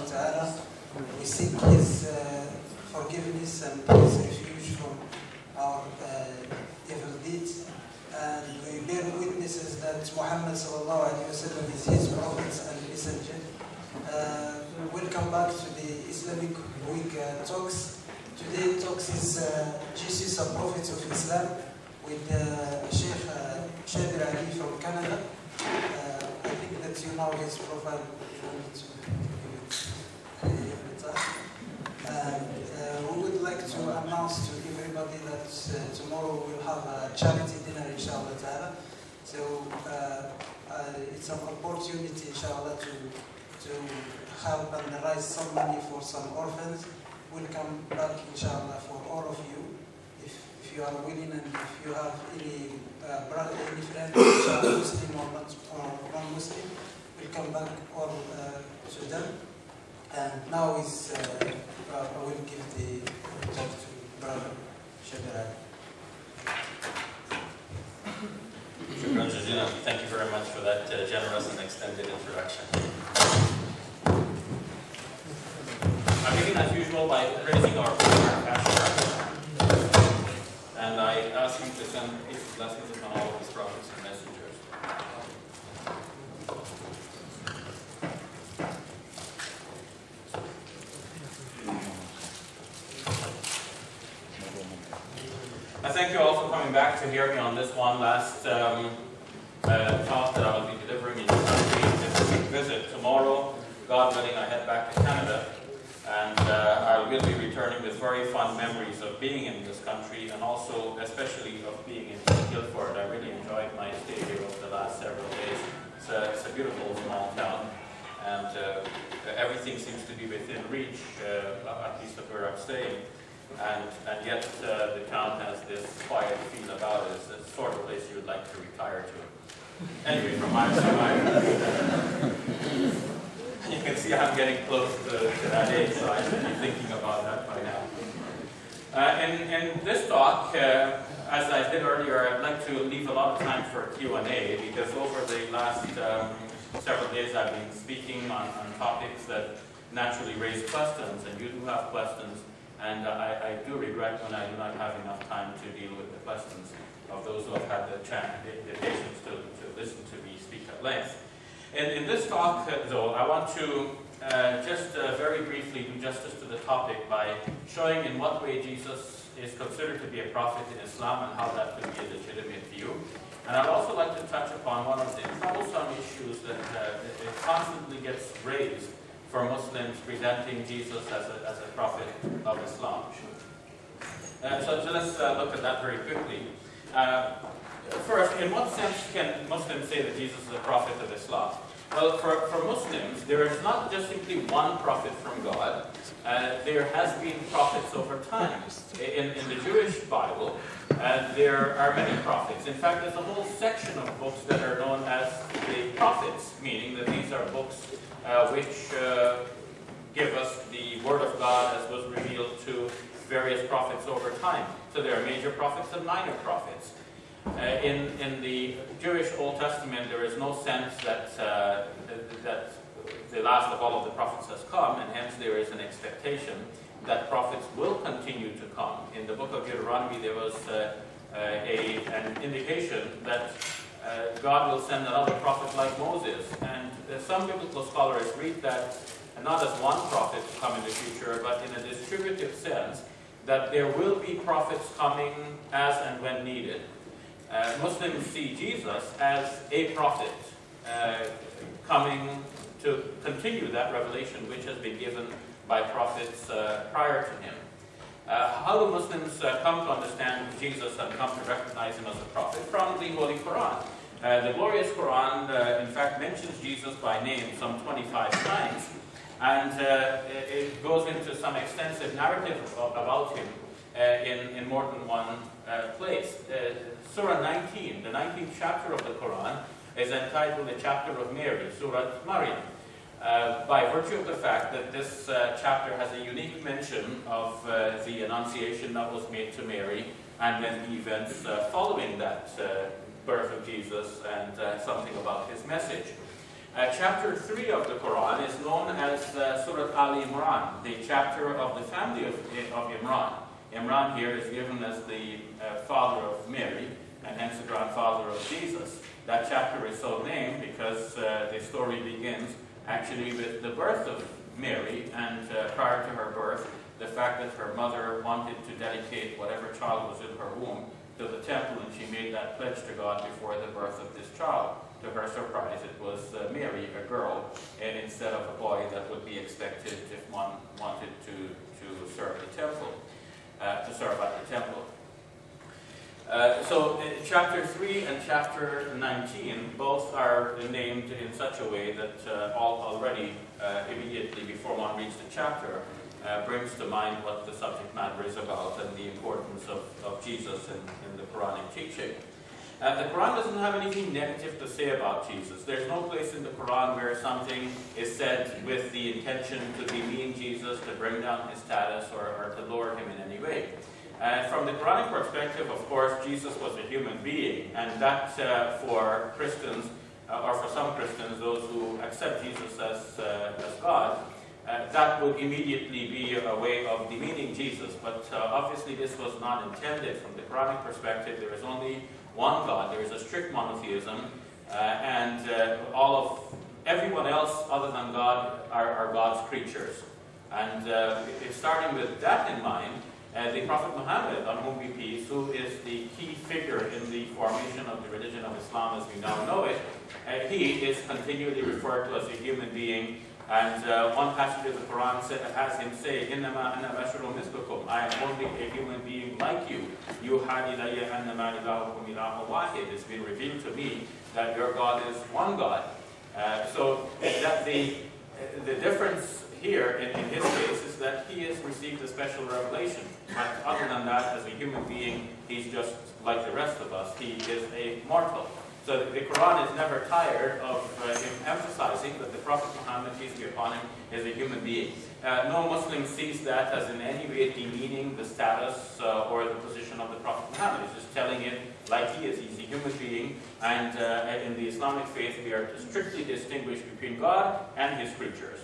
ta'ala. We seek His forgiveness and His refuge from our evil deeds. And we bear witnesses that Muhammad sallallahu alayhi wa sallam is His prophet and messenger. Welcome back to the Islamic Week talks. Today talks is Jesus, a prophet of Islam, with Sheikh Shabir Ally from Canada. I think that you know his profile. We would like to announce to everybody that tomorrow we'll have a charity dinner, inshallah ta'ala. So it's an opportunity, inshallah, to help and raise some money for some orphans. We'll come back, inshallah, for all of you. If you are willing and if you have any brother, any friend, inshallah, Muslim or non-Muslim, we'll come back all to them. And now is I will give the talk to Brother Shabir Ally. Shukran Jazeelan. Thank you very much for that generous and extended introduction. I'm beginning as usual by praising our pastor, and I ask him to send his blessings upon all of his prophets and messengers. I thank you all for coming back to hear me on this one last talk that I will be delivering in your country. This is a visit tomorrow. God willing, I head back to Canada, and I will be returning with very fond memories of being in this country, and also especially of being in Guildford. I really enjoyed my stay here over the last several days. It's a beautiful small town, and everything seems to be within reach, at least of where I'm staying. And yet the town has this quiet feel about it. It's the sort of place you would like to retire to. Anyway, from my side, you can see I'm getting close to that age, so I should be thinking about that by now. In this talk, as I did earlier, I'd like to leave a lot of time for Q&A, because over the last several days I've been speaking on topics that naturally raise questions, and you do have questions. And I do regret when I do not have enough time to deal with the questions of those who have had the patience to listen to me speak at length. In this talk, though, I want to just very briefly do justice to the topic by showing in what way Jesus is considered to be a prophet in Islam and how that could be a legitimate view. And I'd also like to touch upon one of the troublesome issues that constantly gets raised for Muslims presenting Jesus as a prophet of Islam. So let's look at that very quickly. First, in what sense can Muslims say that Jesus is a prophet of Islam? Well, for Muslims, there is not just simply one prophet from God. There has been prophets over time. In the Jewish Bible, there are many prophets. In fact, there's a whole section of books that are known as the prophets, meaning that these are books which give us the Word of God as was revealed to various prophets over time. So there are major prophets and minor prophets. In the Jewish Old Testament, there is no sense that the last of all of the prophets has come, and hence there is an expectation that prophets will continue to come. In the book of Deuteronomy, there was an indication that God will send another prophet like Moses. And some biblical scholars read that not as one prophet to come in the future, but in a distributive sense, that there will be prophets coming as and when needed. Muslims see Jesus as a prophet coming to continue that revelation which has been given by prophets prior to him. How do Muslims come to understand Jesus and come to recognize him as a prophet? From the Holy Quran. The glorious Quran, in fact, mentions Jesus by name some 25 times, and it goes into some extensive narrative about him in more than one place. Surah 19, the 19th chapter of the Quran, is entitled the chapter of Mary, Surah Maryam, by virtue of the fact that this chapter has a unique mention of the annunciation that was made to Mary, and then the events following that birth of Jesus, and something about his message. Chapter 3 of the Quran is known as Surah Al-Imran, the chapter of the family of Imran. Imran here is given as the father of Mary, and hence the grandfather of Jesus. That chapter is so named because the story begins actually with the birth of Mary, and prior to her birth, the fact that her mother wanted to dedicate whatever child was in her womb to the temple, and she made that pledge to God before the birth of this child. To her surprise, it was Mary, a girl, and instead of a boy that would be expected if one wanted to serve the temple, to serve at the temple. So chapter 3 and chapter 19 both are named in such a way that already immediately before one reads the chapter brings to mind what the subject matter is about and the importance of Jesus in the Quranic teaching. The Quran doesn't have anything negative to say about Jesus. There's no place in the Quran where something is said with the intention to demean Jesus, to bring down his status, or to lower him in any way. From the Quranic perspective, of course, Jesus was a human being, and that for Christians, or for some Christians, those who accept Jesus as God, that would immediately be a way of demeaning Jesus. But obviously this was not intended. From the Quranic perspective, there is only one God. There is a strict monotheism, and everyone else other than God are God's creatures. And starting with that in mind, the Prophet Muhammad, on whom be peace, who is the key figure in the formation of the religion of Islam as we now know it, he is continually referred to as a human being. And one passage of the Quran has him say, "Innama ana basharun mislukum." I am only a human being like you. Yuha ilayya annama ilahukum ilahun wahid. It's been revealed to me that your God is one God. So that the difference here in his case is that he has received a special revelation. But other than that, as a human being, he's just like the rest of us. He is a mortal. So the Quran is never tired of him emphasizing that the Prophet Muhammad, peace be upon him, is a human being. No Muslim sees that as in any way demeaning the status or the position of the Prophet Muhammad. He's just telling it like he is. He's a human being, and in the Islamic faith we are to strictly distinguish between God and his creatures.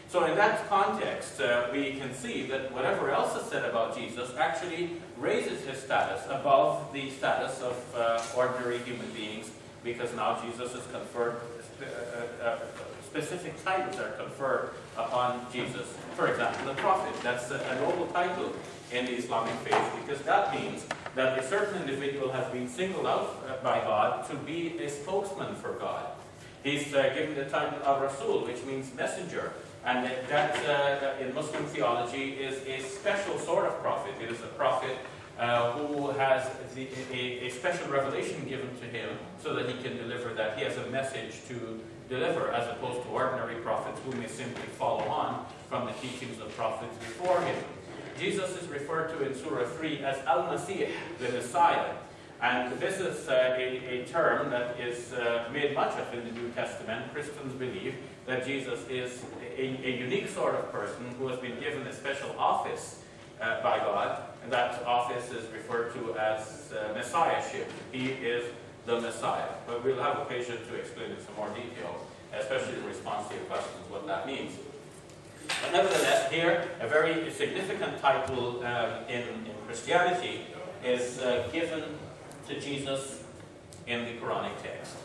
So in that context, we can see that whatever else is said about Jesus actually raises his status above the status of ordinary human beings, because now Jesus is conferred, specific titles are conferred upon Jesus. For example, the prophet. That's a noble title in the Islamic faith, because that means that a certain individual has been singled out by God to be a spokesman for God. He's given the title of Rasul, which means messenger. And that in Muslim theology is a special sort of prophet. It is a prophet who has a special revelation given to him so that he can deliver that. He has a message to deliver, as opposed to ordinary prophets who may simply follow on from the teachings of prophets before him. Jesus is referred to in Surah 3 as Al-Masih, the Messiah. And this is a term that is made much of in the New Testament. Christians believe that Jesus is a unique sort of person who has been given a special office by God, and that office is referred to as Messiahship. He is the Messiah. But we'll have occasion to explain in some more detail, especially in response to your questions, what that means. But nevertheless, here, a very significant title in Christianity is given to Jesus in the Quranic text.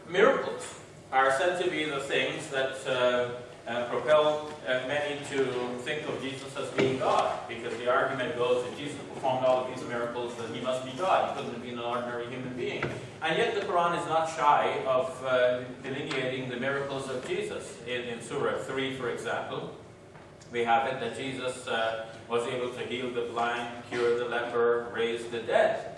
Miracles are said to be the things that propel many to think of Jesus as being God, because the argument goes that Jesus performed all of these miracles, that he must be God. He couldn't have been an ordinary human being. And yet the Quran is not shy of delineating the miracles of Jesus. In Surah 3, for example, we have it that Jesus was able to heal the blind, cure the leper, raise the dead.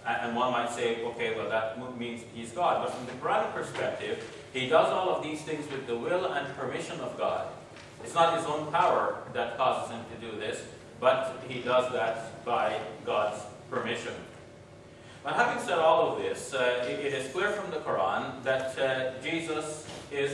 And one might say, okay, well that means he's God. But from the Quranic perspective, he does all of these things with the will and permission of God. It's not his own power that causes him to do this, but he does that by God's permission. But having said all of this, it is clear from the Quran that Jesus is